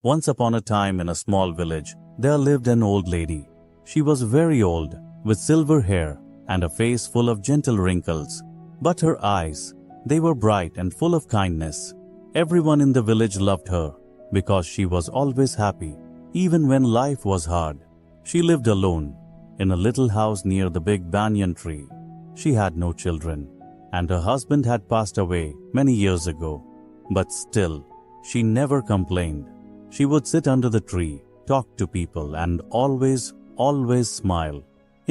Once upon a time in a small village, there lived an old lady. She was very old, with silver hair and a face full of gentle wrinkles. But her eyes, they were bright and full of kindness. Everyone in the village loved her because she was always happy, even when life was hard. She lived alone in a little house near the big banyan tree. She had no children, and her husband had passed away many years ago. But still, she never complained. She would sit under the tree, talk to people, and always smile.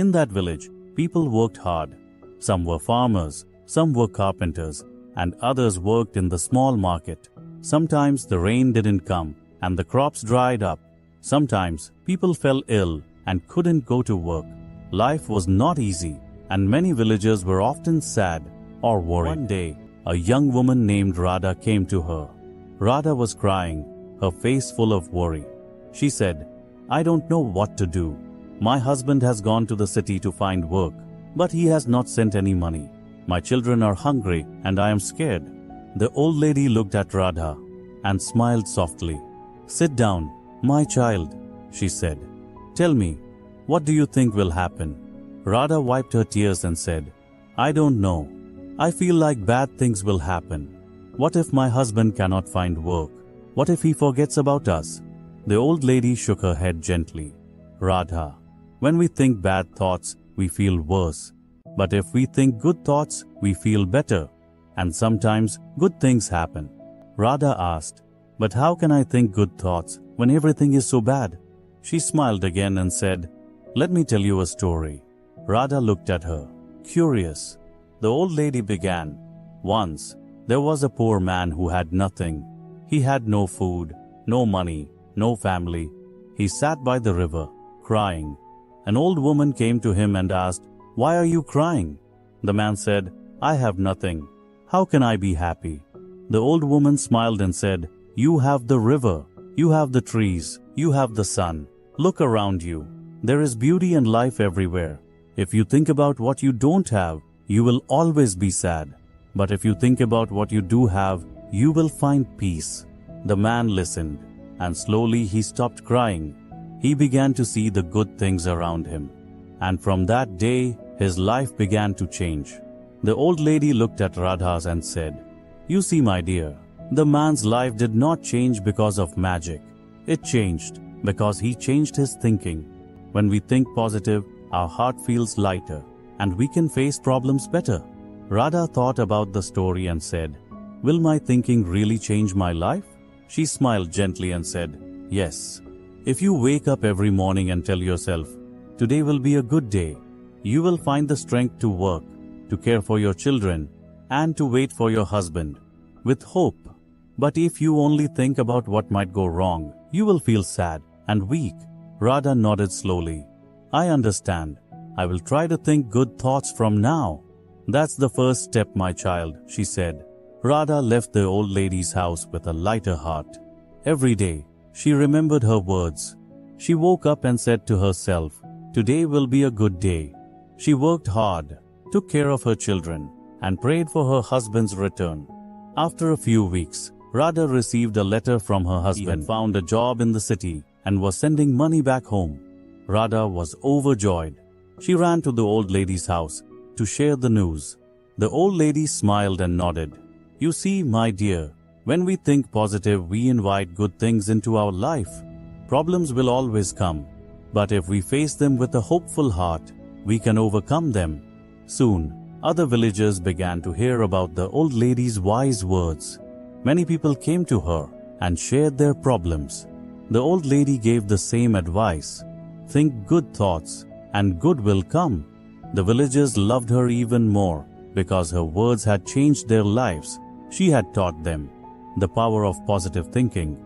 In that village, people worked hard. Some were farmers, some were carpenters, and others worked in the small market. Sometimes the rain didn't come, and the crops dried up. Sometimes people fell ill and couldn't go to work. Life was not easy, and many villagers were often sad or worried. One day, a young woman named Radha came to her. Radha was crying, her face full of worry. She said, "I don't know what to do. My husband has gone to the city to find work, but he has not sent any money. My children are hungry and I am scared." The old lady looked at Radha and smiled softly. "Sit down, my child," she said. "Tell me, what do you think will happen?" Radha wiped her tears and said, "I don't know. I feel like bad things will happen. What if my husband cannot find work? What if he forgets about us?" The old lady shook her head gently. "Radha, when we think bad thoughts, we feel worse. But if we think good thoughts, we feel better. And sometimes good things happen." Radha asked, "But how can I think good thoughts when everything is so bad?" She smiled again and said, "Let me tell you a story." Radha looked at her, curious. The old lady began, "Once, there was a poor man who had nothing. He had no food, no money, no family. He sat by the river, crying. An old woman came to him and asked, 'Why are you crying?' The man said, 'I have nothing. How can I be happy?' The old woman smiled and said, 'You have the river, you have the trees, you have the sun. Look around you. There is beauty and life everywhere. If you think about what you don't have, you will always be sad. But if you think about what you do have, you will find peace." The man listened, and slowly he stopped crying. He began to see the good things around him. And from that day, his life began to change. The old lady looked at Radha and said, "You see, my dear, the man's life did not change because of magic. It changed because he changed his thinking. When we think positive, our heart feels lighter, and we can face problems better." Radha thought about the story and said, "Will my thinking really change my life?" She smiled gently and said, "Yes. If you wake up every morning and tell yourself, 'Today will be a good day,' you will find the strength to work, to care for your children, and to wait for your husband with hope. But if you only think about what might go wrong, you will feel sad and weak." Radha nodded slowly. "I understand. I will try to think good thoughts from now." "That's the first step, my child," she said. Radha left the old lady's house with a lighter heart. Every day, she remembered her words. She woke up and said to herself, "Today will be a good day." She worked hard, took care of her children, and prayed for her husband's return. After a few weeks, Radha received a letter from her husband. He had found a job in the city and was sending money back home. Radha was overjoyed. She ran to the old lady's house to share the news. The old lady smiled and nodded. "You see, my dear, when we think positive, we invite good things into our life. Problems will always come, but if we face them with a hopeful heart, we can overcome them." Soon, other villagers began to hear about the old lady's wise words. Many people came to her and shared their problems. The old lady gave the same advice. Think good thoughts, and good will come. The villagers loved her even more because her words had changed their lives. She had taught them the power of positive thinking